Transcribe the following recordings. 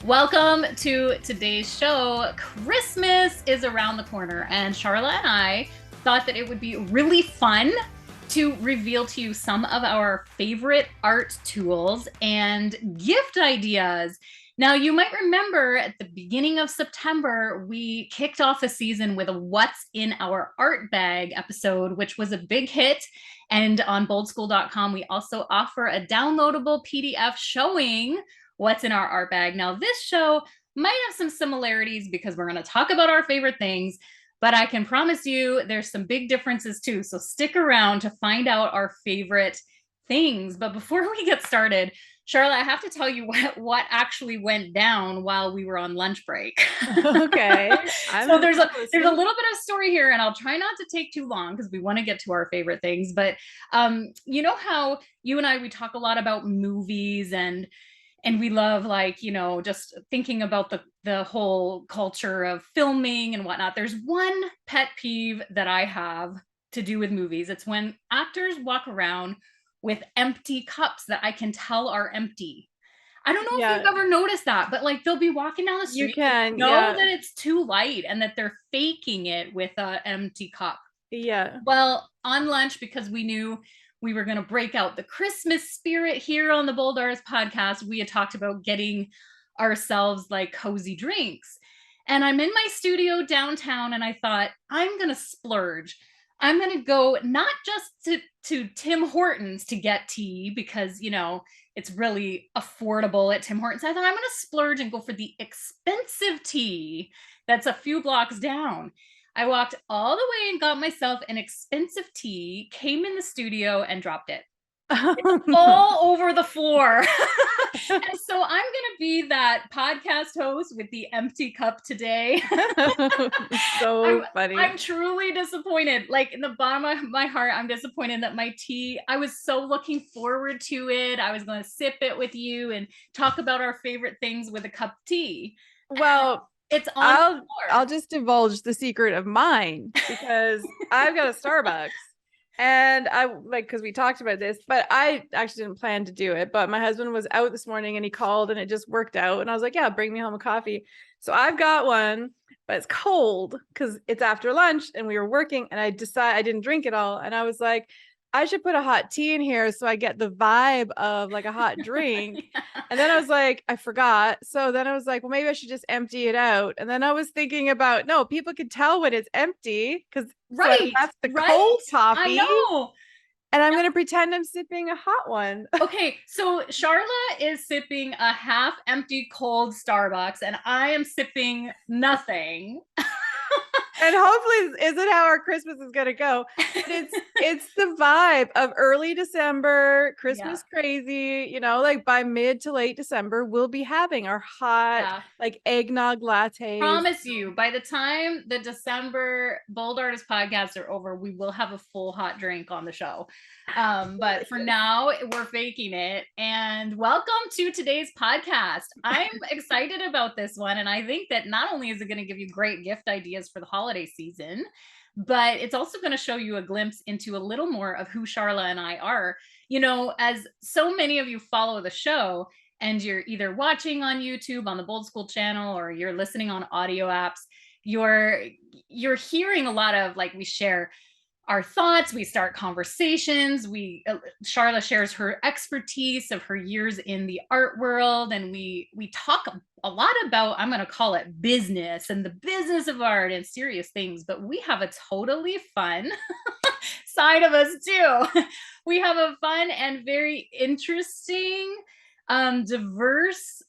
Welcome to today's show. Christmas is around the corner, and Charla and I thought that it would be really fun to reveal to you some of our favorite art tools and gift ideas. Now, you might remember at the beginning of September, we kicked off the season with a What's in Our Art Bag episode, which was a big hit. And on boldschool.com, we also offer a downloadable PDF showing what's in our art bag. Now, this show might have some similarities because we're going to talk about our favorite things, but I can promise you there's some big differences too. So stick around to find out our favorite things. But before we get started, Charlotte, I have to tell you what actually went down while we were on lunch break. Okay. So there's a little bit of story here, and I'll try not to take too long because we want to get to our favorite things. But you know how you and we talk a lot about movies and we love, like, you know, just thinking about the whole culture of filming and whatnot. There's one pet peeve that I have to do with movies. It's when actors walk around with empty cups that I can tell are empty. I don't know if you've ever noticed that, but like they'll be walking down the You street, can, know that it's too light and that they're faking it with an empty cup. Yeah. Well, on lunch, because we knew we were going to break out the Christmas spirit here on the Bold Artist podcast, we had talked about getting ourselves like cozy drinks. And I'm in my studio downtown and I thought, I'm going to splurge. I'm going to go not just to Tim Hortons to get tea because, you know, it's really affordable at Tim Hortons. I thought I'm going to splurge and go for the expensive tea that's a few blocks down. I walked all the way and got myself an expensive tea, came in the studio and dropped it. It's all over the floor. And so I'm going to be that podcast host with the empty cup today. So funny. I'm truly disappointed. Like, in the bottom of my heart, I'm disappointed that my tea, I was so looking forward to it. I was going to sip it with you and talk about our favorite things with a cup of tea. Well, It's on I'll just divulge the secret of mine because I've got a Starbucks. And I like, because we talked about this, but I actually didn't plan to do it. But my husband was out this morning and he called and it just worked out. And I was like, yeah, bring me home a coffee. So I've got one, but it's cold because it's after lunch and we were working and I didn't drink it all. And I was like, I should put a hot tea in here so I get the vibe of like a hot drink. Yeah. And then I was like, I forgot. So then I was like, well, maybe I should just empty it out. And then I was thinking about, no, people can tell when it's empty because Right. that's the Right. cold coffee. I know. And I'm going to pretend I'm sipping a hot one. Okay, so Charla is sipping a half empty cold Starbucks, and I am sipping nothing. And hopefully isn't how our Christmas is gonna go. But it's the vibe of early December, Christmas crazy, you know, like by mid to late December, we'll be having our hot like eggnog lattes. Promise you, by the time the December Bold Artist podcasts are over, we will have a full hot drink on the show. But for now, we're faking it. And welcome to today's podcast. I'm excited about this one. And I think that not only is it going to give you great gift ideas for the holiday season, but it's also going to show you a glimpse into a little more of who Charla and I are. You know, as so many of you follow the show, and you're either watching on YouTube on the Bold School channel or you're listening on audio apps, you're hearing a lot of, like, we share our thoughts, we start conversations, Charla shares her expertise of her years in the art world, and we talk a lot about, I'm going to call it business and the business of art and serious things, but we have a totally fun side of us too. We have a fun and very interesting diverse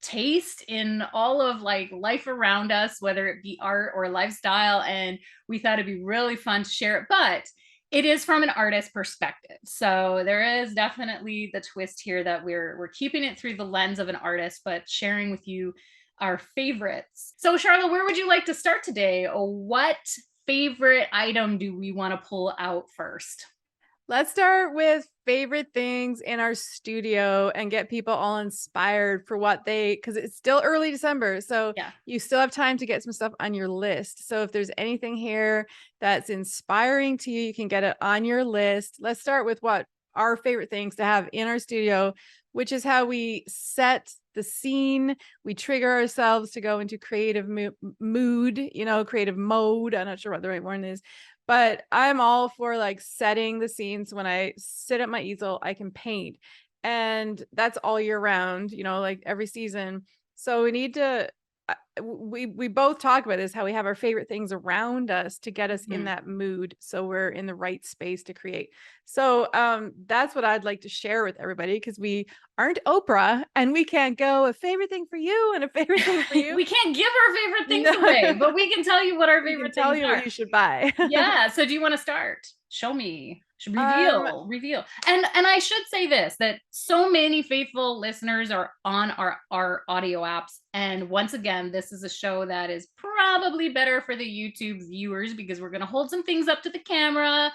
taste in all of like life around us, whether it be art or lifestyle, and we thought it'd be really fun to share it. But it is from an artist perspective, so there is definitely the twist here that we're keeping it through the lens of an artist, but sharing with you our favorites. So Charlotte, where would you like to start today? What favorite item do we want to pull out first? Let's start with favorite things in our studio and get people all inspired for what because it's still early December. So you still have time to get some stuff on your list. So if there's anything here that's inspiring to you, you can get it on your list. Let's start with what our favorite things to have in our studio which is how we set the scene. We trigger ourselves to go into creative mood, creative mode. I'm not sure what the right word is, but I'm all for like setting the scenes. When I sit at my easel, I can paint, and that's all year round, like every season. So we need to, we both talk about this, how we have our favorite things around us to get us in that mood, so we're in the right space to create. So that's what I'd like to share with everybody, because we aren't Oprah and we can't go a favorite thing for you and a favorite thing for you. We can't give our favorite things away, but we can tell you what our favorite things are. Tell you what you should buy. Yeah. So do you want to start? Show me. Reveal. And I should say this, that so many faithful listeners are on our audio apps. And once again, this is a show that is probably better for the YouTube viewers, because we're going to hold some things up to the camera.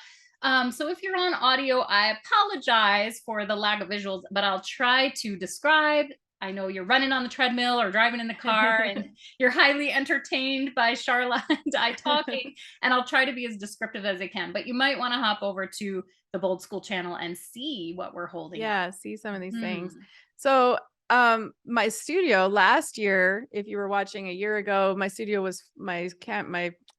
So if you're on audio, I apologize for the lack of visuals, but I'll try to describe. I know you're running on the treadmill or driving in the car and you're highly entertained by Charla and I talking, and I'll try to be as descriptive as I can, but you might want to hop over to the Bold School channel and see what we're holding. Yeah, see some of these things. So my studio last year, if you were watching a year ago, my studio was, my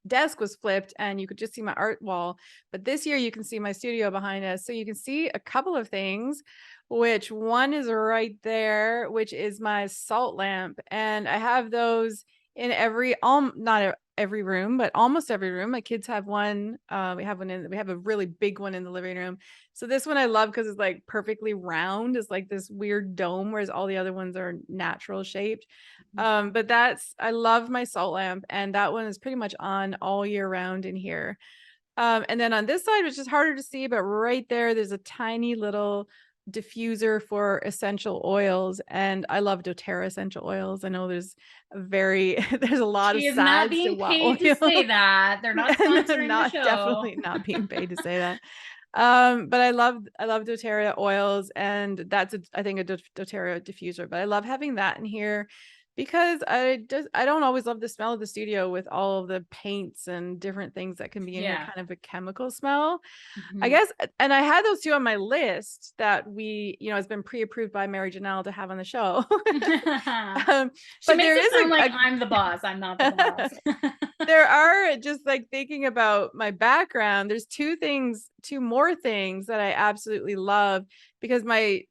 desk was flipped and you could just see my art wall. But this year you can see my studio behind us. So you can see a couple of things, which one is right there, which is my salt lamp. And I have those in every, not every room, but almost every room. My kids have one. We have a really big one in the living room. So this one I love because it's like perfectly round. It's like this weird dome, whereas all the other ones are natural shaped. But I love my salt lamp, and that one is pretty much on all year round in here. And then on this side, which is harder to see, but right there's a tiny little diffuser for essential oils, and I love doTERRA essential oils. I know there's a lot of She is sides not being paid to say that. They're not sponsoring the show. Definitely not being paid to say that. But I love doTERRA oils, and that's I think a doTERRA diffuser. But I love having that in here because I don't always love the smell of the studio with all of the paints and different things that can be in here, kind of a chemical smell. I guess, and I had those two on my list that has been pre-approved by Mary Janelle to have on the show. She makes it sound like I'm the boss. I'm not the boss. There are, just like thinking about my background, there's two more things that I absolutely love, because my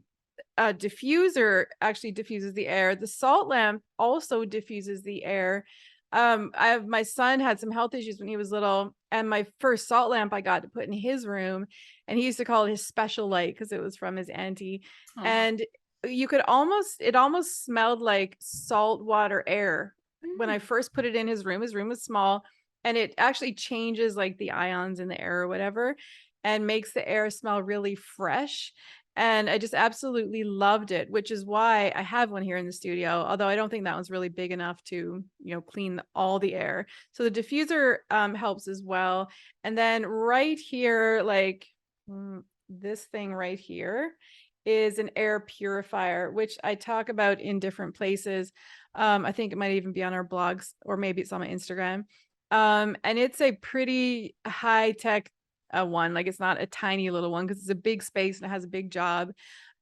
diffuser actually diffuses the air. The salt lamp also diffuses the air. My son had some health issues when he was little, and my first salt lamp I got to put in his room, and he used to call it his special light because it was from his auntie. And it almost smelled like salt water air when I first put it in his room. His room was small, and it actually changes like the ions in the air or whatever, and makes the air smell really fresh. And I just absolutely loved it, which is why I have one here in the studio, although I don't think that one's really big enough to, clean all the air. So the diffuser helps as well. And then right here, like this thing right here is an air purifier, which I talk about in different places. I think it might even be on our blogs, or maybe it's on my Instagram. And it's a pretty high-tech one. Like, it's not a tiny little one, because it's a big space and it has a big job.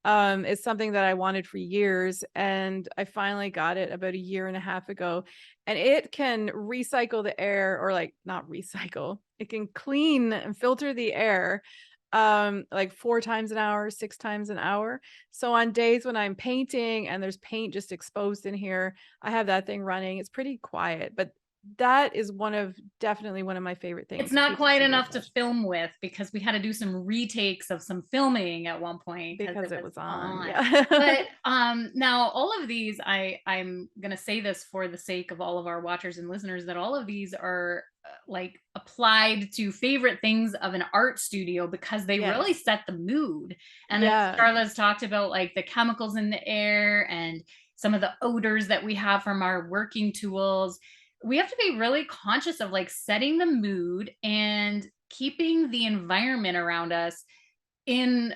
It's something that I wanted for years, and I finally got it about a year and a half ago. And it can recycle the air, or like not recycle, it can clean and filter the air like 4 times an hour, 6 times an hour. So on days when I'm painting and there's paint just exposed in here, I have that thing running. It's pretty quiet, but that is definitely one of my favorite things. It's not quite enough to film with, because we had to do some retakes of some filming at one point because it was on. Yeah. But now all of these, I'm gonna say this for the sake of all of our watchers and listeners, that all of these are like applied to favorite things of an art studio, because they really set the mood. And as Charla's talked about, like the chemicals in the air and some of the odors that we have from our working tools, we have to be really conscious of like setting the mood and keeping the environment around us in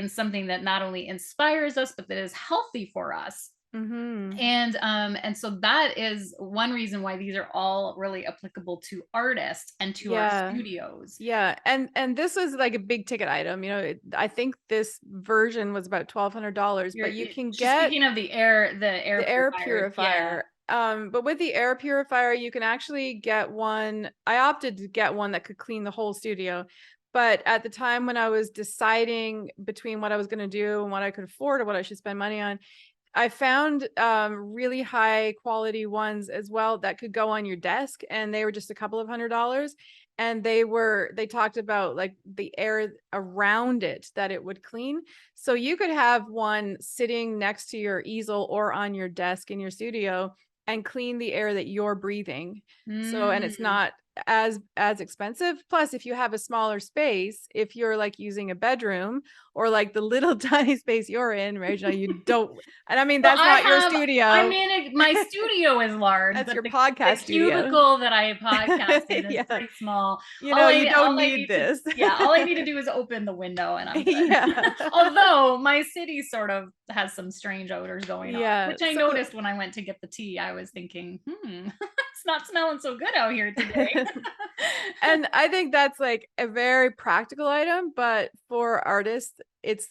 something that not only inspires us, but that is healthy for us. And so that is one reason why these are all really applicable to artists and to our studios. Yeah. And this was like a big ticket item. You know, I think this version was about $1,200, but you can get, speaking of the air purifier. But with the air purifier, you can actually get one. I opted to get one that could clean the whole studio. But at the time when I was deciding between what I was going to do and what I could afford or what I should spend money on, I found really high quality ones as well that could go on your desk, and they were just a couple of $100. And they talked about like the air around it that it would clean. So you could have one sitting next to your easel or on your desk in your studio and clean the air that you're breathing. So, and it's not as expensive. Plus, if you have a smaller space, if you're like using a bedroom or like the little tiny space you're in, Rachel, you don't. And I mean, that's not your studio. I mean, my studio is large. That's but your podcast studio. The cubicle that I podcast in is pretty small. You know, you don't need this. All I need to do is open the window and I'm good. Although my city sort of has some strange odors going on, which I noticed when I went to get the tea. I was thinking, it's not smelling so good out here today. And I think that's like a very practical item, but for artists,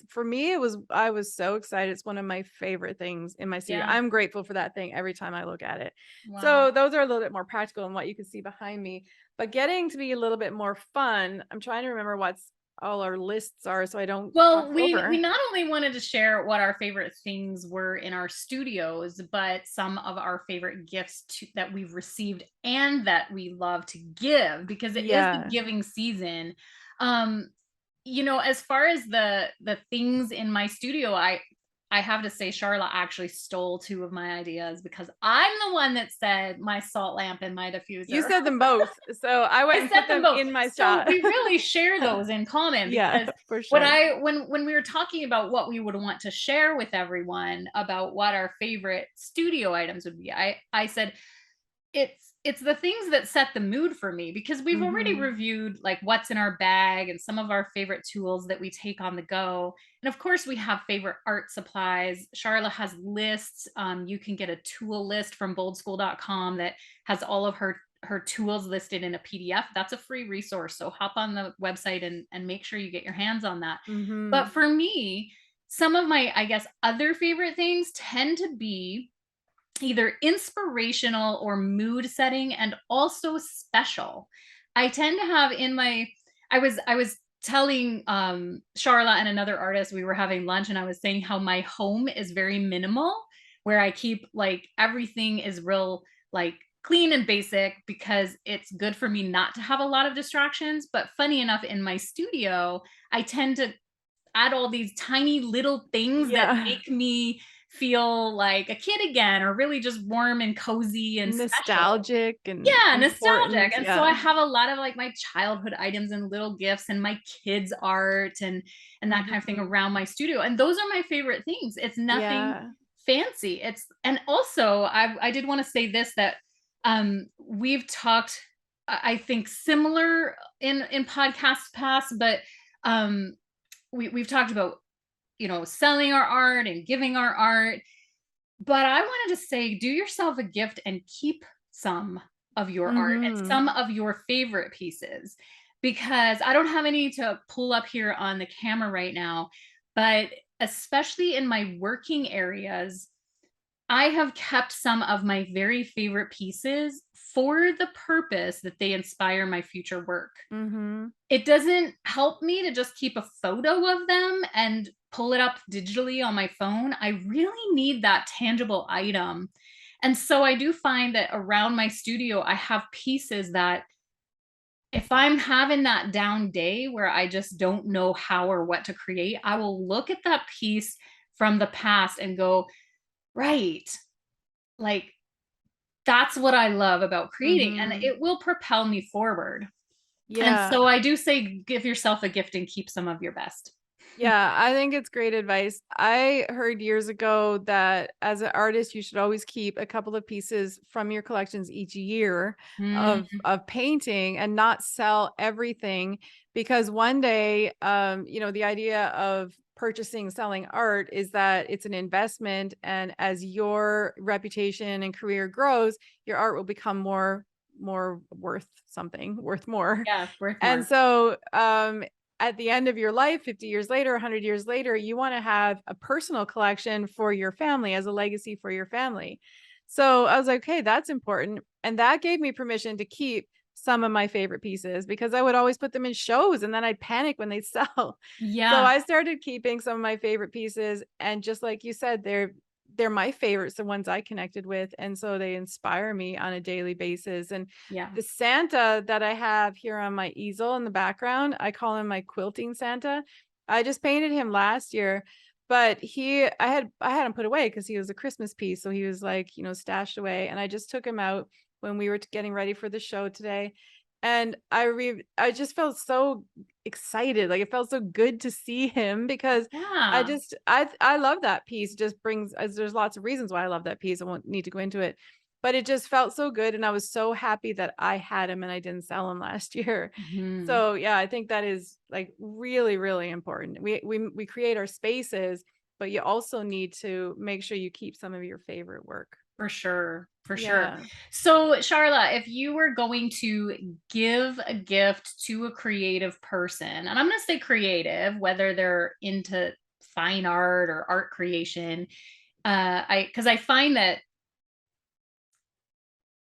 for me, I was so excited. It's one of my favorite things in my studio. I'm grateful for that thing every time I look at it. Wow. So those are a little bit more practical than what you can see behind me, but getting to be a little bit more fun. I'm trying to remember what's all our lists are, so I don't. Well, we not only wanted to share what our favorite things were in our studios, but some of our favorite gifts that we've received and that we love to give, because it is the giving season. You know, as far as the things in my studio, I have to say Charla actually stole two of my ideas, because I'm the one that said my salt lamp and my diffuser. You said them both. So I went and put them in my shot. So we really share those in common. Because for sure. When we were talking about what we would want to share with everyone about what our favorite studio items would be, I said it's the things that set the mood for me, because we've already reviewed like what's in our bag and some of our favorite tools that we take on the go. And of course we have favorite art supplies. Charla has lists. You can get a tool list from boldschool.com that has all of her tools listed in a PDF. That's a free resource. So hop on the website and make sure you get your hands on that. But for me, some of my, I guess, other favorite things tend to be either inspirational or mood setting, and also special. I tend to have in my, I was telling Charla and another artist, we were having lunch, and I was saying how my home is very minimal, where I keep like everything is real like clean and basic, because it's good for me not to have a lot of distractions. But funny enough, in my studio, I tend to add all these tiny little things that make me feel like a kid again, or really just warm and cozy and nostalgic special. Nostalgic. And so I have a lot of like my childhood items and little gifts and my kids art and that kind of thing around my studio. And those are my favorite things. It's nothing fancy. And also I did want to say this, that we've talked, I think, similar in podcasts past, but we've talked about, you know, selling our art and giving our art. But I wanted to say, do yourself a gift and keep some of your art and some of your favorite pieces, because I don't have any to pull up here on the camera right now, but especially in my working areas, I have kept some of my very favorite pieces for the purpose that they inspire my future work. It doesn't help me to just keep a photo of them and pull it up digitally on my phone. I really need that tangible item. And so I do find that around my studio, I have pieces that if I'm having that down day where I just don't know how or what to create, I will look at that piece from the past and go, right, like that's what I love about creating, and it will propel me forward. And so I do say, give yourself a gift and keep some of your best. Yeah, I think it's great advice. I heard years ago that as an artist, you should always keep a couple of pieces from your collections each year Mm, of painting and not sell everything, because one day, the idea of purchasing, selling art is that it's an investment, and as your reputation and career grows, your art will become more worth something, worth more. yeah, worth And more. so, at the end of your life, 50 years later, 100 years later, you want to have a personal collection for your family as a legacy for your family. So I was like, okay, that's important. And that gave me permission to keep some of my favorite pieces, because I would always put them in shows and then I'd panic when they sell. So Yeah, I started keeping some of my favorite pieces. And just like you said, they're my favorites, the ones I connected with. And so they inspire me on a daily basis. And yeah. the Santa that I have here on my easel in the background, I call him my quilting Santa. I just painted him last year, but I had him put away because he was a Christmas piece. So he was like, stashed away. And I just took him out when we were getting ready for the show today. And I just felt so excited. Like, it felt so good to see him, because Yeah. I love that piece. Just brings, as there's lots of reasons why I love that piece. I won't need to go into it, but it just felt so good. And I was so happy that I had him and I didn't sell him last year. Mhm. So yeah, I think that is like really, really important. We create our spaces, but you also need to make sure you keep some of your favorite work. For sure. For sure. Yeah. So, Charla, if you were going to give a gift to a creative person, and I'm going to say creative, whether they're into fine art or art creation, because I find that,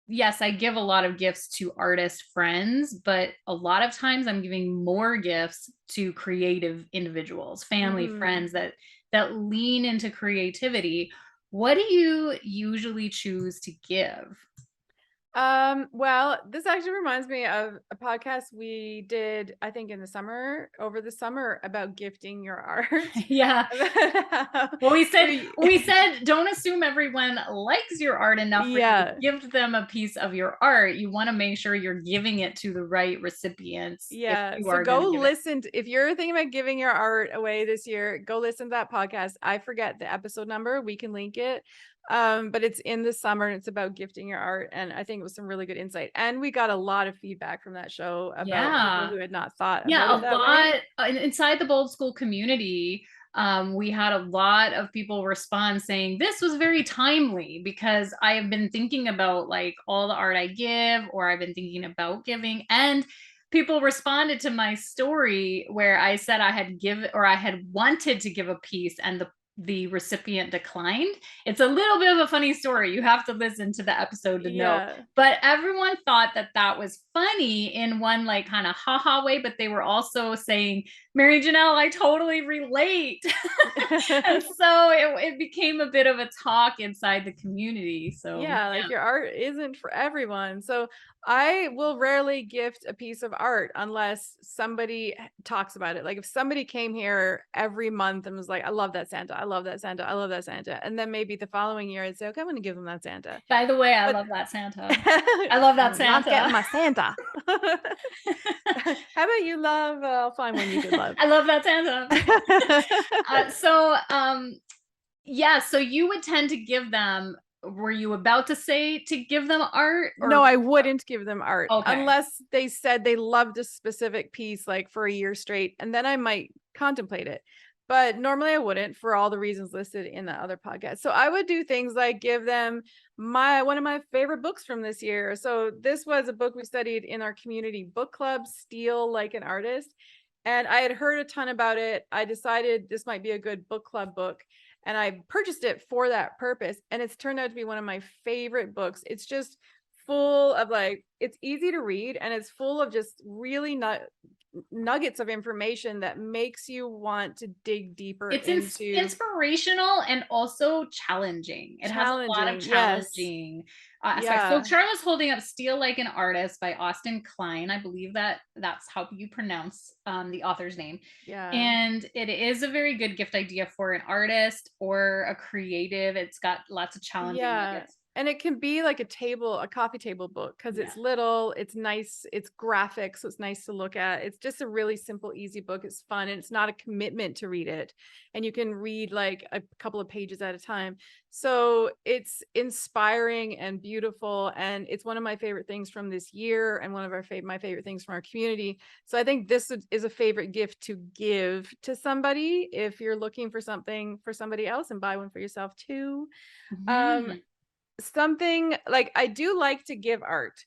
yes, I give a lot of gifts to artist friends, but a lot of times I'm giving more gifts to creative individuals, family, Hmm. friends that lean into creativity. What do you usually choose to give? Well, this actually reminds me of a podcast we did, I think over the summer, about gifting your art. Yeah. About how Well, we, we said don't assume everyone likes your art enough for you to yeah, give them a piece of your art. You want to make sure you're giving it to the right recipients if yeah. you So are going go to give it. listen if you're thinking about giving your art away this year, go listen to that podcast. I forget the episode number. We can link it. But it's in the summer and it's about gifting your art. And I think it was some really good insight. And we got a lot of feedback from that show about people Yeah. who had not thought about Yeah, a it that way. lot inside the Bold School community. We had a lot of people respond saying this was very timely because I have been thinking about like all the art I give, or I've been thinking about giving. And people responded to my story where I said I had given or I had wanted to give a piece and the recipient declined. It's a little bit of a funny story. You have to listen to the episode to know, Yeah. but everyone thought that that was funny in one like kind of haha way, but they were also saying, Mary Janelle, I totally relate. And so it became a bit of a talk inside the community. So Yeah, like your art isn't for everyone. So I will rarely gift a piece of art unless somebody talks about it. Like if somebody came here every month and was like, I love that Santa, I love that Santa, I love that Santa. And then maybe the following year I'd say, okay, I'm gonna give them that Santa. by the way, I But love that Santa. I love that you're not Santa. getting my Santa. How about you love? I'll find one you could love. I love that Santa. Yeah, so you would tend to give them, were you about to say to give them art No, or I wouldn't give them art okay. unless they said they loved a specific piece like for a year straight, and then I might contemplate it. But normally I wouldn't, for all the reasons listed in the other podcast. So I would do things like give them one of my favorite books from this year. So this was a book we studied in our community book club, Steal Like an Artist. And I had heard a ton about it. I decided this might be a good book club book, and I purchased it for that purpose. And it's turned out to be one of my favorite books. It's just full of like, it's easy to read and it's full of just really nuggets of information that makes you want to dig deeper It's into. inspirational and also challenging. It has a lot of Challenging. Yes. challenging aspects. So Yeah. Charla's holding up "Steal Like an Artist" by Austin Klein. I believe that that's how you pronounce the author's name. Yeah. And it is a very good gift idea for an artist or a creative. It's got lots of challenging Yeah. nuggets. And it can be like a coffee table book, because Yeah. it's little, it's nice, it's graphic, so it's nice to look at. It's just a really simple, easy book. It's fun, and it's not a commitment to read it. And you can read like a couple of pages at a time. So it's inspiring and beautiful. And it's one of my favorite things from this year, and one of my favorite things from our community. So I think this is a favorite gift to give to somebody if you're looking for something for somebody else, and buy one for yourself too. Um, Mhm. Something like, I do like to give art,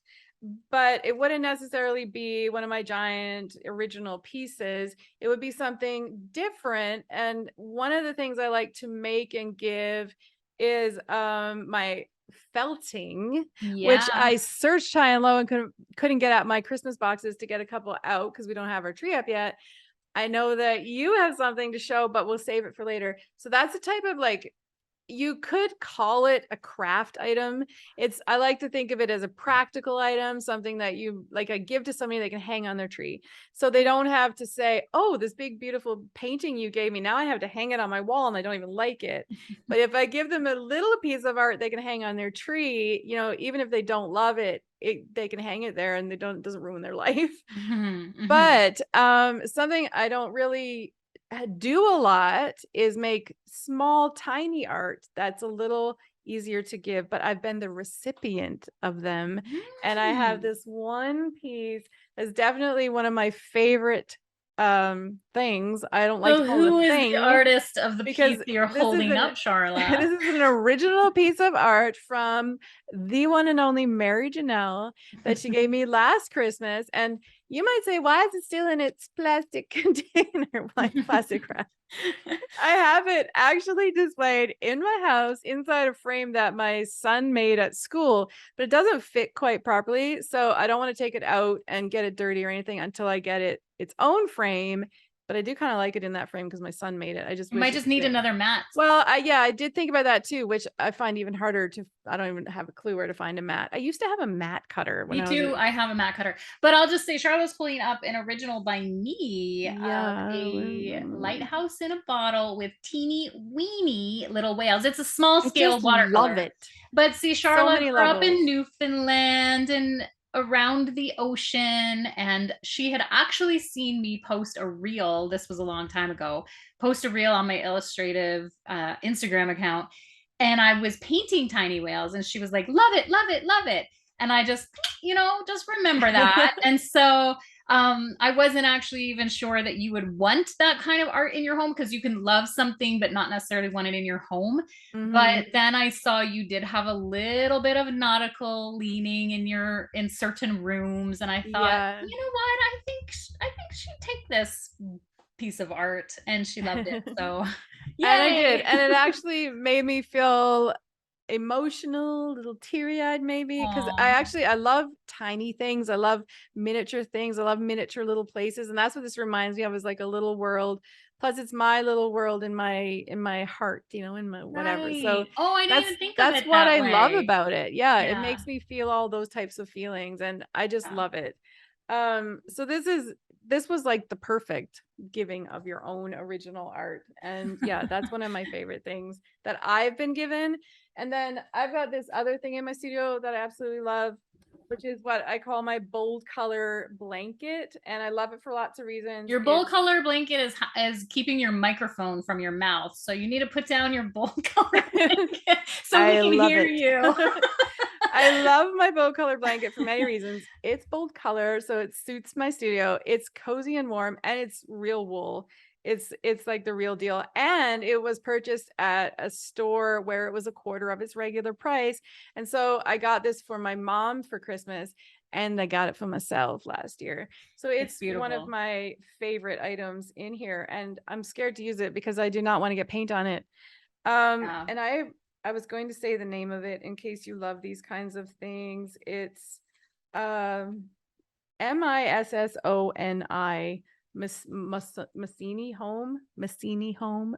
but it wouldn't necessarily be one of my giant original pieces. It would be something different. And one of the things I like to make and give is my felting, which Yeah. I searched high and low and couldn't get out my Christmas boxes to get a couple out, because we don't have our tree up yet. I know that you have something to show, but we'll save it for later. So that's the type of, like, you could call it a craft item. I like to think of it as a practical item, something that you like I give to somebody they can hang on their tree. So they don't have to say, "Oh, this big beautiful painting you gave me, now I have to hang it on my wall and I don't even like it." But if I give them a little piece of art they can hang on their tree, even if they don't love it, they can hang it there, and it doesn't ruin their life. Mhm, mhm. But something I don't really do a lot is make small, tiny art that's a little easier to give, but I've been the recipient of them. And I have Mm. this one piece that's definitely one of my favorite things. I don't like to So call it who a is the thing, artist of the piece because you're this is holding an up, Charla? this is an original piece of art from the one and only Mary Janelle that she gave me last Christmas. And you might say, why is it still in its plastic container? Why plastic wrap? I have it actually displayed in my house inside a frame that my son made at school, but it doesn't fit quite properly. So I don't want to take it out and get it dirty or anything until I get it its own frame. But I do kind of like it in that frame because my son made it. I just You might wish it just could need fit. another mat. Well, I did think about that too, which I find even harder to. I don't even have a clue where to find a mat. I used to have a mat cutter when Me I was too. I have a mat cutter, but I'll just say Charlotte's pulling up an original by me of yeah. a lighthouse in a bottle with teeny weeny little whales. It's a small I scale just love watercolor. it. But see, So Charlotte many grew up levels. in Newfoundland and around the ocean, and she had actually seen me post a reel. This was a long time ago. Post a reel on my illustrative Instagram account, and I was painting tiny whales, and she was like, "Love it, love it, love it." And I just, just remember that. And so I wasn't actually even sure that you would want that kind of art in your home, because you can love something but not necessarily want it in your home. But Mhm. then I saw you did have a little bit of nautical leaning in certain rooms, and I thought, Yeah. you know what? I think she'd take this piece of art, and she loved it. So, And I did. yay! And it actually made me feel emotional, a little teary-eyed maybe, because Aw. I love tiny things. I love miniature things. I love miniature little places. And that's what this reminds me of, is like a little world. Plus it's my little world in my heart, in my whatever. So Right. Oh, I didn't that's even think of that's it what that I love way. about it. Yeah, it Yeah. makes me feel all those types of feelings, and I just Yeah. love it. So this was like the perfect giving of your own original art. And yeah, that's one of my favorite things that I've been given. And then I've got this other thing in my studio that I absolutely love, which is what I call my bold color blanket. And I love it for lots of reasons. Your bold It's color blanket is keeping your microphone from your mouth. So you need to put down your bold color blanket so we I can love hear it. you. I love my bold color blanket for many reasons. It's bold color, so it suits my studio. It's cozy and warm, and it's real wool. It's like the real deal. And it was purchased at a store where it was a quarter of its regular price. And so I got this for my mom for Christmas, and I got it for myself last year. So It's it's one of beautiful. my favorite items in here, and I'm scared to use it because I do not want to get paint on it. Yeah. And I was going to say the name of it in case you love these kinds of things. It's um Missoni, Massini home, Massini home.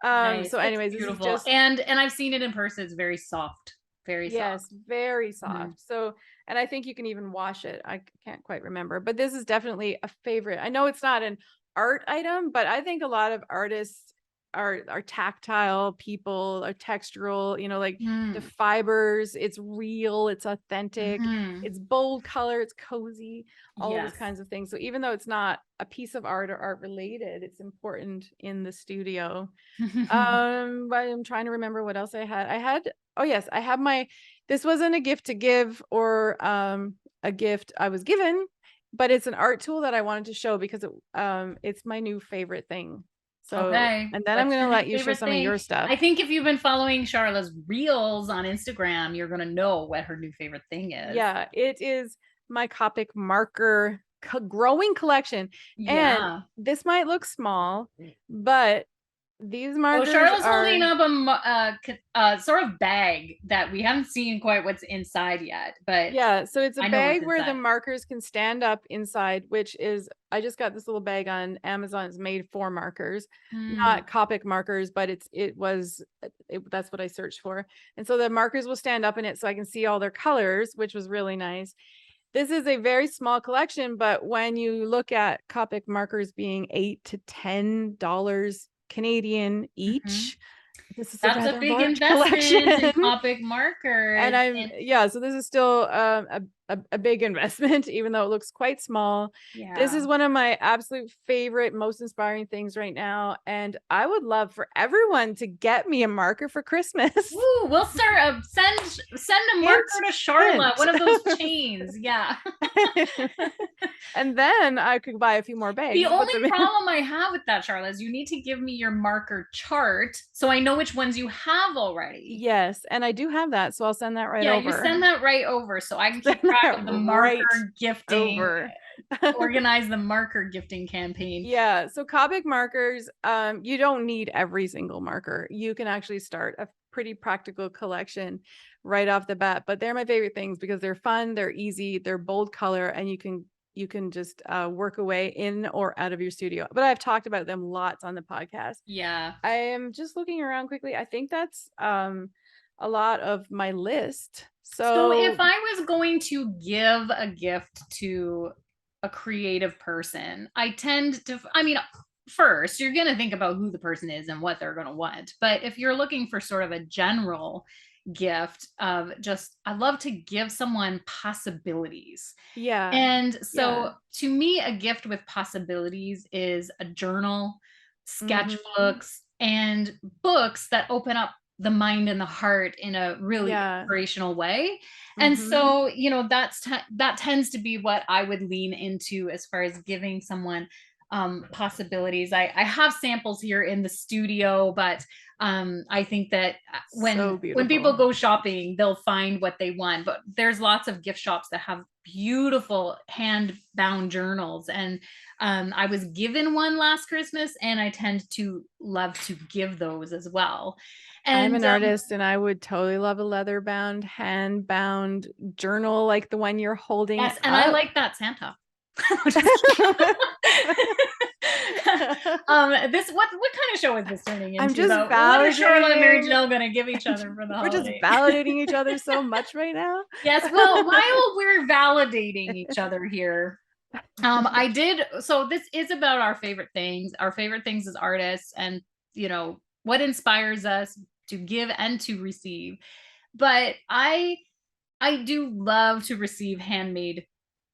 Nice. So It's anyways, this is beautiful. just, And I've seen it in person. It's very soft. Very soft. yes, very Mhm. soft. So, and I think you can even wash it. I can't quite remember, but this is definitely a favorite. I know it's not an art item, but I think a lot of artists are tactile people, are textural, you know, like the Mm. fibers, it's real, it's authentic, Mhm. it's bold color, it's cozy, all of those Yes. kinds of things. So even though it's not a piece of art or art related, it's important in the studio. But I'm trying to remember what else I had. Oh yes, I have this wasn't a gift to give or a gift I was given, but it's an art tool that I wanted to show because it's my new favorite thing. So, Okay. and then I'm What's going your to new let you share favorite some of thing? your stuff. I think if you've been following Charla's reels on Instagram, you're gonna know what her new favorite thing is. Yeah, it is my Copic marker growing collection. And Yeah. this might look small, but these Oh, markers Charlotte's are holding up a sort of bag that we haven't seen quite what's inside yet, but yeah, so it's a I know what's bag where the inside. markers can stand up inside, which is I just got this little bag on Amazon. It's made for markers, not Copic markers, but that's what I searched for. And so the markers will stand up in it so I can see all their colors, which was really nice. This is a very small collection, but when you look at Copic markers being $8 to $10 Canadian each, this is a That's a rather big large investment in collection. Copic markers. And so this is still a big investment, even though it looks quite small. This is Yeah. one of my absolute favorite, most inspiring things right now. And I would love for everyone to get me a marker for Christmas. Ooh, we'll start send a marker to Charla, hint. one of those chains. Yeah. And then I could buy a few more bags. The only problem I have with that, Charla, is you need to give me your marker chart so I know which ones you have already. Yes, and I do have that, so I'll send that right Yeah, over. you send that right over so I can keep track of the marker gifting. Organize the marker gifting campaign. Yeah, so Copic markers, you don't need every single marker. You can actually start a pretty practical collection right off the bat, but they're my favorite things because they're fun, they're easy, they're bold color, and you can just work away in or out of your studio. But I've talked about them lots on the podcast. Yeah. I am just looking around quickly. I think that's a lot of my list. So if I was going to give a gift to a creative person, first, you're going to think about who the person is and what they're going to want. But if you're looking for sort of a general gift of just, I love to give someone possibilities. Yeah. And so to me, a gift with possibilities is a journal, sketchbooks, and books that open up the mind and the heart in a really inspirational way. And so, you know, that tends to be what I would lean into as far as giving someone possibilities. I have samples here in the studio, but I think that when people go shopping, they'll find what they want. But there's lots of gift shops that have beautiful hand bound journals, and I was given one last Christmas, and I tend to love to give those as well. And I'm an artist, and I would totally love a leather bound, hand bound journal like the one you're holding. Yes, and I like that Santa. What kind of show is this turning into? I'm just what are Charla and Mary Jill gonna give each other for the holiday? We're just validating each other so much right now. Yes, well, while we're validating each other here, so this is about our favorite things as artists, and you know what inspires us to give and to receive. But I do love to receive handmade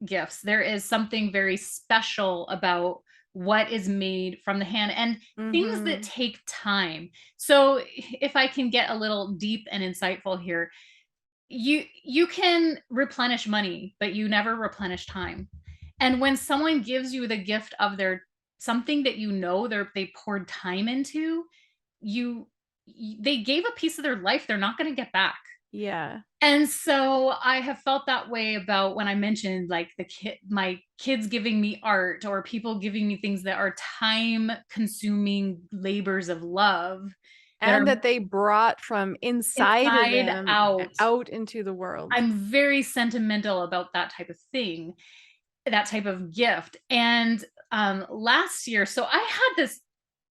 gifts. There is something very special about what is made from the hand and things that take time. So if I can get a little deep and insightful here, you can replenish money, but you never replenish time. And when someone gives you the gift of their something that you know they poured time into, they gave a piece of their life they're not going to get back. Yeah. And so I have felt that way about when I mentioned like my kids giving me art, or people giving me things that are time consuming labors of love. And that they brought from inside of them out into the world. I'm very sentimental about that type of thing, that type of gift. And last year, so I had this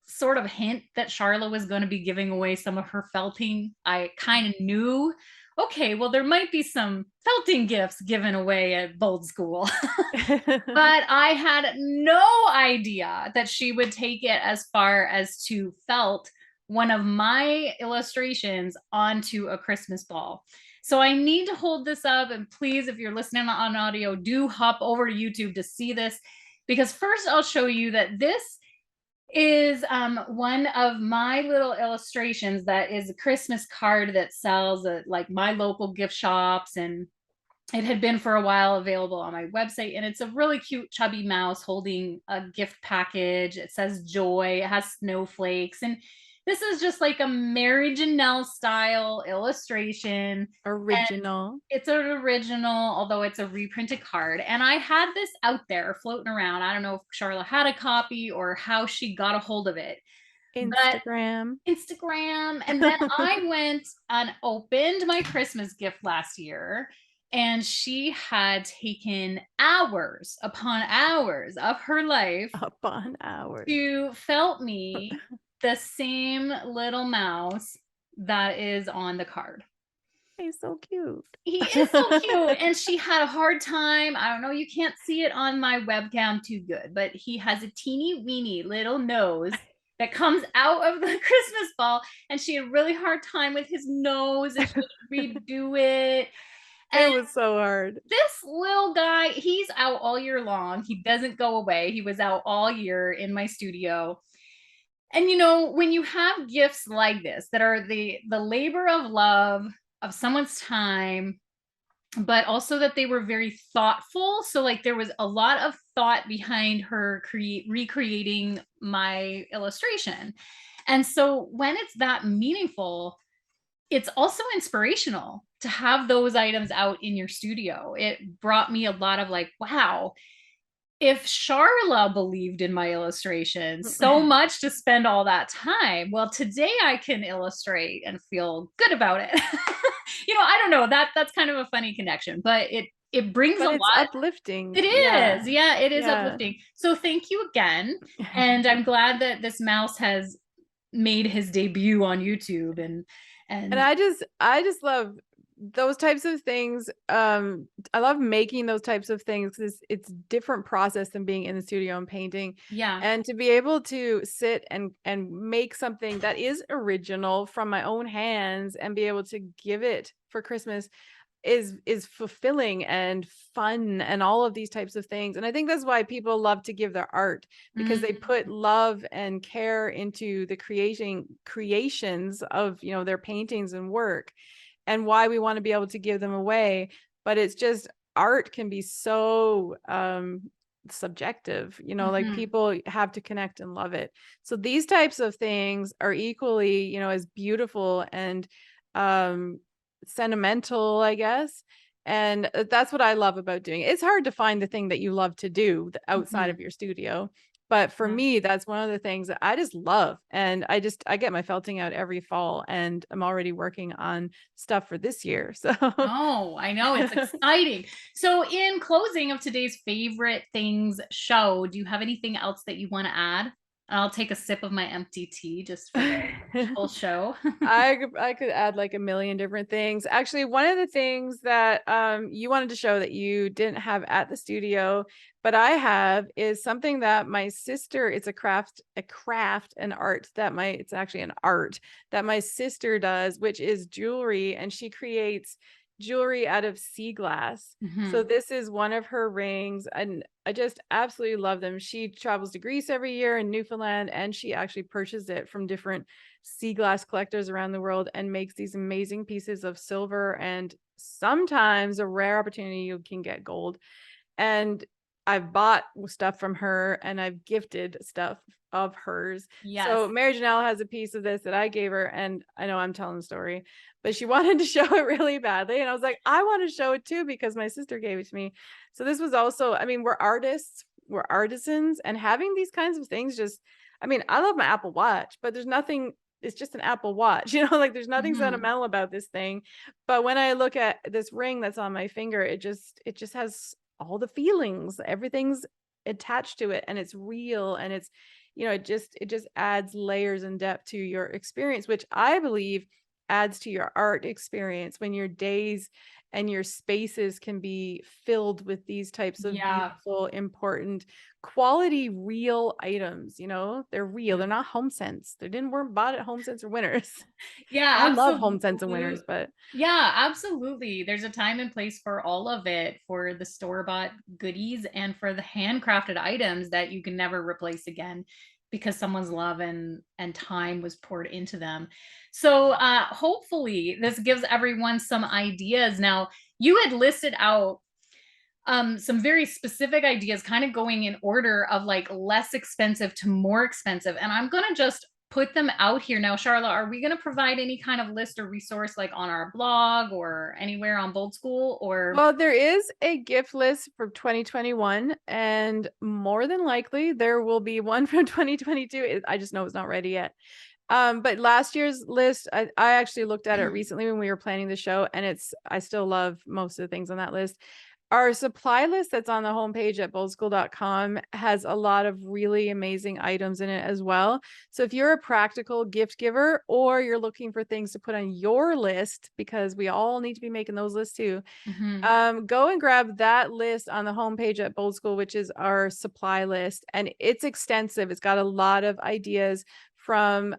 sort of hint that Charla was going to be giving away some of her felting. I kind of knew, okay, well, there might be some felting gifts given away at Bold School. But I had no idea that she would take it as far as to felt one of my illustrations onto a Christmas ball. So I need to hold this up, and please, if you're listening on audio, do hop over to YouTube to see this, because first I'll show you that this is one of my little illustrations that is a Christmas card that sells at like my local gift shops, and it had been for a while available on my website. And it's a really cute chubby mouse holding a gift package. It says joy, it has snowflakes, and this is just like a Mary Janelle style illustration. Original. It's an original, although it's a reprinted card. And I had this out there floating around. I don't know if Charla had a copy or how she got a hold of it. But Instagram. And then I went and opened my Christmas gift last year, and she had taken hours upon hours of her life Upon hours to felt me the same little mouse that is on the card. He's so cute. He is so cute. And she had a hard time. I don't know, you can't see it on my webcam too good, but he has a teeny weeny little nose that comes out of the Christmas ball, and she had a really hard time with his nose, and she would redo it. It was so hard. This little guy, he's out all year long. He doesn't go away. He was out all year in my studio. And you know, when you have gifts like this that are the labor of love of someone's time, but also that they were very thoughtful. So like there was a lot of thought behind her recreating my illustration. And so when it's that meaningful, it's also inspirational to have those items out in your studio. It brought me a lot of like, wow, if Charla believed in my illustration so much to spend all that time, well, today I can illustrate and feel good about it. You know, I don't know, that's kind of a funny connection, but it brings a lot. Uplifting. It is. Yeah, it is uplifting. So thank you again. And I'm glad that this mouse has made his debut on YouTube, and I just love those types of things. I love making those types of things because it's different process than being in the studio and painting. Yeah. And to be able to sit and make something that is original from my own hands and be able to give it for Christmas is fulfilling and fun and all of these types of things. And I think that's why people love to give their art, because they put love and care into the creations of, you know, their paintings and work, and why we want to be able to give them away. But it's just, art can be so subjective, you know, like people have to connect and love it. So these types of things are equally, you know, as beautiful and sentimental, I guess. And that's what I love about doing it. It's hard to find the thing that you love to do outside of your studio. But for me, that's one of the things that I just love. And I get my felting out every fall, and I'm already working on stuff for this year. So oh, I know, it's exciting. So in closing of today's favorite things show, do you have anything else that you want to add? I'll take a sip of my empty tea just for the whole show. I could add like a million different things. Actually, one of the things that you wanted to show that you didn't have at the studio, but I have, is something that my sister, it's a craft, an art that it's actually an art that my sister does, which is jewelry, and she creates jewelry out of sea glass. So this is one of her rings, and I just absolutely love them. She travels to Greece every year in Newfoundland, and she actually purchases it from different sea glass collectors around the world and makes these amazing pieces of silver, and sometimes a rare opportunity you can get gold. And I've bought stuff from her, and I've gifted stuff of hers. Yes. So Mary Janelle has a piece of this that I gave her, and I know I'm telling the story, but she wanted to show it really badly. And I was like, I want to show it too, because my sister gave it to me. So this was also, I mean, we're artists, we're artisans, and having these kinds of things just, I mean, I love my Apple Watch, but there's nothing, it's just an Apple Watch, you know, like there's nothing sentimental about this thing. But when I look at this ring that's on my finger, it just has all the feelings, everything's attached to it, and it's real, and it's, you know, it just adds layers and depth to your experience, which I believe adds to your art experience when your days and your spaces can be filled with these types of Yeah. beautiful, important, quality, real items. You know, they're real. They're not HomeSense. Weren't bought at HomeSense or Winners. Yeah, I love HomeSense and absolutely. Winners, but Yeah, absolutely. There's a time and place for all of it, for the store-bought goodies and for the handcrafted items that you can never replace again because someone's love and time was poured into them. So hopefully this gives everyone some ideas. Now, you had listed out some very specific ideas, kind of going in order of like less expensive to more expensive, and I'm gonna just put them out here now. Charla, are we going to provide any kind of list or resource like on our blog or anywhere on Bold School, or well, there is a gift list for 2021, and more than likely there will be one from 2022. I just know it's not ready yet. But last year's list, I actually looked at it recently when we were planning the show, and I still love most of the things on that list. Our supply list that's on the homepage at boldschool.com has a lot of really amazing items in it as well. So if you're a practical gift giver, or you're looking for things to put on your list, because we all need to be making those lists too, Mhm. go and grab that list on the homepage at Bold School, which is our supply list. And it's extensive. It's got a lot of ideas, from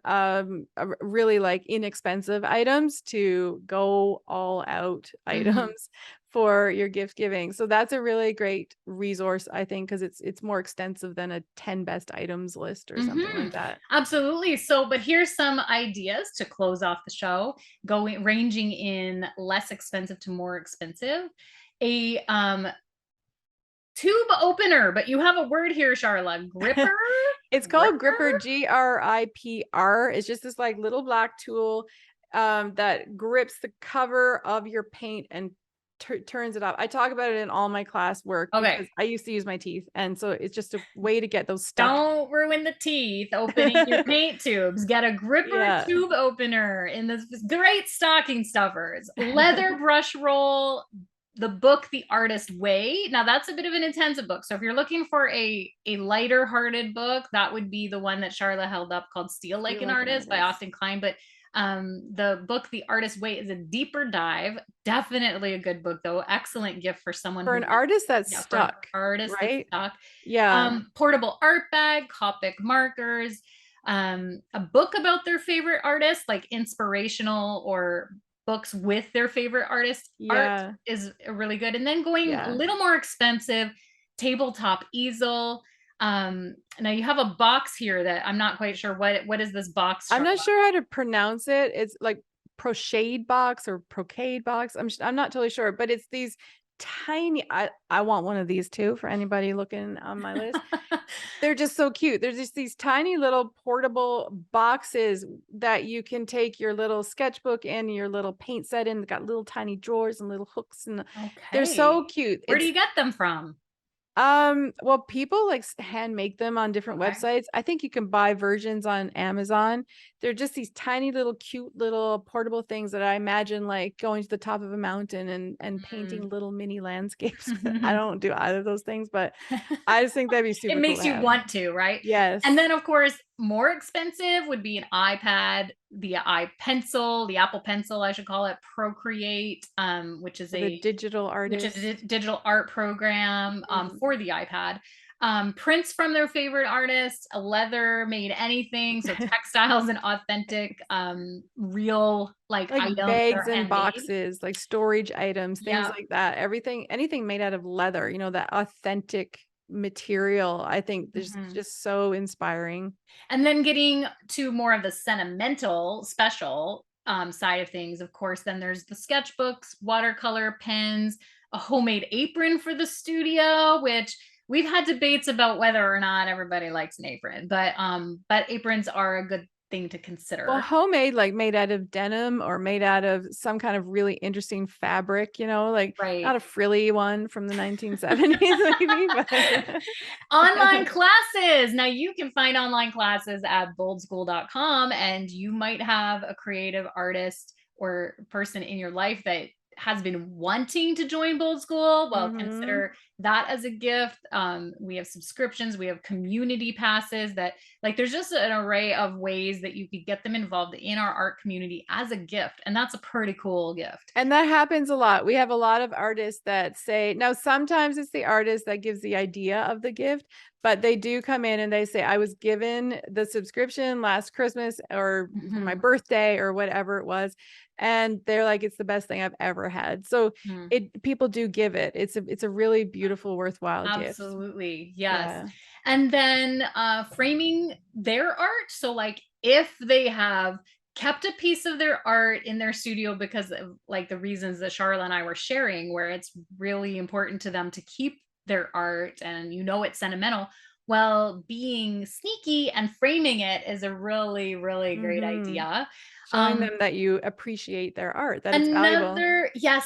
really like inexpensive items to go all out Mhm. items for your gift giving. So that's a really great resource, I think, because it's more extensive than a 10 best items list or something Mhm. like that. Absolutely. So, but here's some ideas to close off the show, going ranging in less expensive to more expensive. A tube opener, but you have a word here, Charla. Gripper? It's called Gripper, Gripr. It's just this like little black tool that grips the cover of your paint and turns it up. I talk about it in all my class work Okay. because I used to use my teeth, and so it's just a way to get those stuck. Don't ruin the teeth opening your paint tubes. Get a gripper Yeah. tube opener in this great stocking stuffers. Leather brush roll, the book The Artist Way. Now that's a bit of an intensive book. So if you're looking for a lighter hearted book, that would be the one that Charla held up, called Steal Like Feel an like an Artist by artist. Austin Klein. But the book The Artist Way is a deeper dive. Definitely a good book though. Excellent gift for someone For who, an artist that's yeah, for an stuck, artist that's right? stuck. Yeah. Portable art bag, Copic markers, a book about their favorite artist, like inspirational or books with their favorite artist. Art Yeah. is really good. And then going a Yeah. little more expensive, tabletop easel. Now you have a box here that I'm not quite sure what is this box, I'm not Charlotte? sure how to pronounce it. It's like Procade box or Procade box. I'm not totally sure, but it's these tiny. I want one of these too for anybody looking on my list. They're just so cute. There's just these tiny little portable boxes that you can take your little sketchbook and your little paint set in. They've got little tiny drawers and little hooks, and they're so Okay. cute. Where do It's you get them from? well, people like hand make them on different Okay. websites. I think you can buy versions on Amazon. They're just these tiny little cute little portable things that I imagine like going to the top of a mountain and painting little mini landscapes. I Mm. don't do either of those things, but I just think that'd be It super cool makes to you have. want to, right? And Yes. then, of course, more expensive would be an iPad, the iPencil, the Apple Pencil, I should call it, Procreate, which is For the digital a artist. digital art program Mm. for the iPad. Prints from their favorite artists, a leather made anything, so textiles and authentic, real like Like items that bags are and handmade. boxes, like storage items, things Yeah. like that. Anything made out of leather, that authentic material, I think there's Mhm. just so inspiring. And then getting to more of the sentimental, special side of things, of course, then there's the sketchbooks, watercolor pens, a homemade apron for the studio, which we've had debates about whether or not everybody likes an apron, but aprons are a good thing to Well, consider. homemade, like made out of denim or made out of some kind of really interesting fabric, like Right. not a frilly one from the 1970s, maybe, but Online classes. Now you can find online classes at boldschool.com, and you might have a creative artist or person in your life that has been wanting to join Bold School, well, Mhm. consider that as a gift. We have subscriptions, we have community passes that, like, there's just an array of ways that you could get them involved in our art community as a gift. And that's a pretty cool gift. And that happens a lot. We have a lot of artists that say, now sometimes it's the artist that gives the idea of the gift, but they do come in and they say, I was given the subscription last Christmas or for my Mhm. birthday or whatever it was. And they're like, it's the best thing I've ever had. So Mhm. people do give it. It's a really beautiful, worthwhile gift. Absolutely. Yes. Yeah. And then framing their art. So, like, if they have kept a piece of their art in their studio because of, like, the reasons that Charla and I were sharing, where it's really important to them to keep their art and it's sentimental. Well, being sneaky and framing it is a really, really great Mhm. idea. Showing them that you appreciate their art, that it's valuable.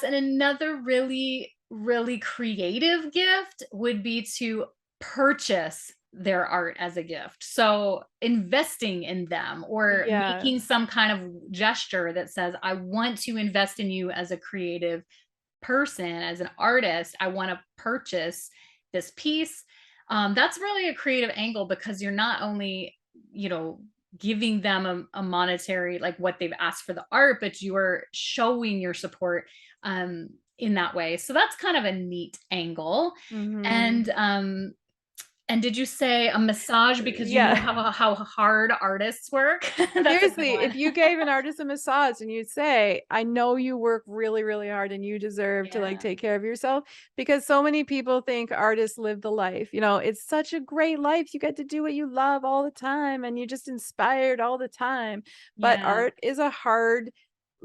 Another really, really creative gift would be to purchase their art as a gift. So investing in them or Yeah. making some kind of gesture that says, I want to invest in you as a creative person, as an artist. I want to purchase this piece. That's really a creative angle because you're not only, giving them a monetary, like what they've asked for the art, but you are showing your support in that way. So that's kind of a neat angle. Mhm. And did you say a massage because you know Yeah. how hard artists work? That's a good Seriously, if one. you gave an artist a massage and you say, I know you work really, really hard and you deserve to like Yeah. take care of yourself, because so many people think artists live the life. It's such a great life. You get to do what you love all the time and you're just inspired all the time. But Yeah. art is a hard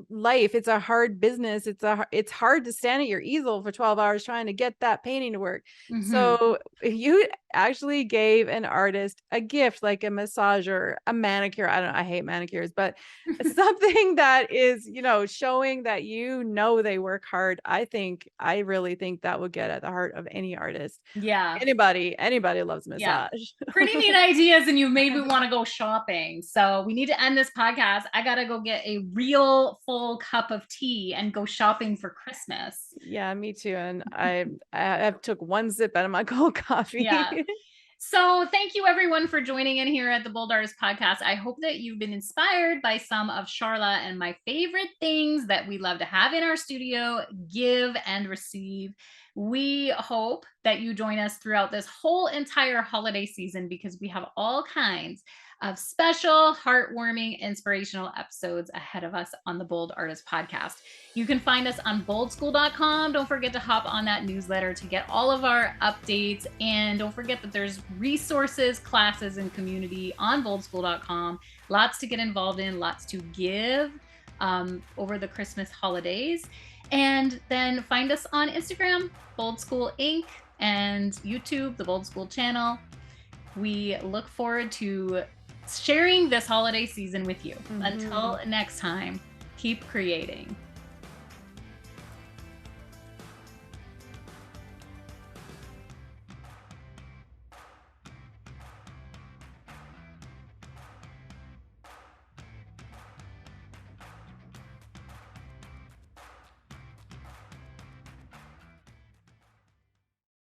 life. It's a hard business. It's hard to stand at your easel for 12 hours trying to get that painting to work. Hmm. So if you actually gave an artist a gift like a massage or a manicure, I hate manicures, but something that is, showing that they work hard, I really think that would get at the heart of any artist. Yeah. Anybody loves Yeah. massage. Pretty neat ideas, and you made me want to go shopping. So we need to end this podcast. I gotta go get a real full cup of tea and go shopping for Christmas. Yeah, me too. And I took one sip out of my cold Yeah. coffee. So thank you everyone for joining in here at the Bold Artist Podcast. I hope that you've been inspired by some of Charla and my favorite things that we love to have in our studio, give and receive. We hope that you join us throughout this whole entire holiday season because we have all kinds of special, heartwarming, inspirational episodes ahead of us on the Bold Artist Podcast. You can find us on boldschool.com. Don't forget to hop on that newsletter to get all of our updates. And don't forget that there's resources, classes, and community on boldschool.com. Lots to get involved in, lots to give over the Christmas holidays. And then find us on Instagram, Bold School Inc., and YouTube, the Bold School channel. We look forward to sharing this holiday season with you. Mhm. Until next time, keep creating.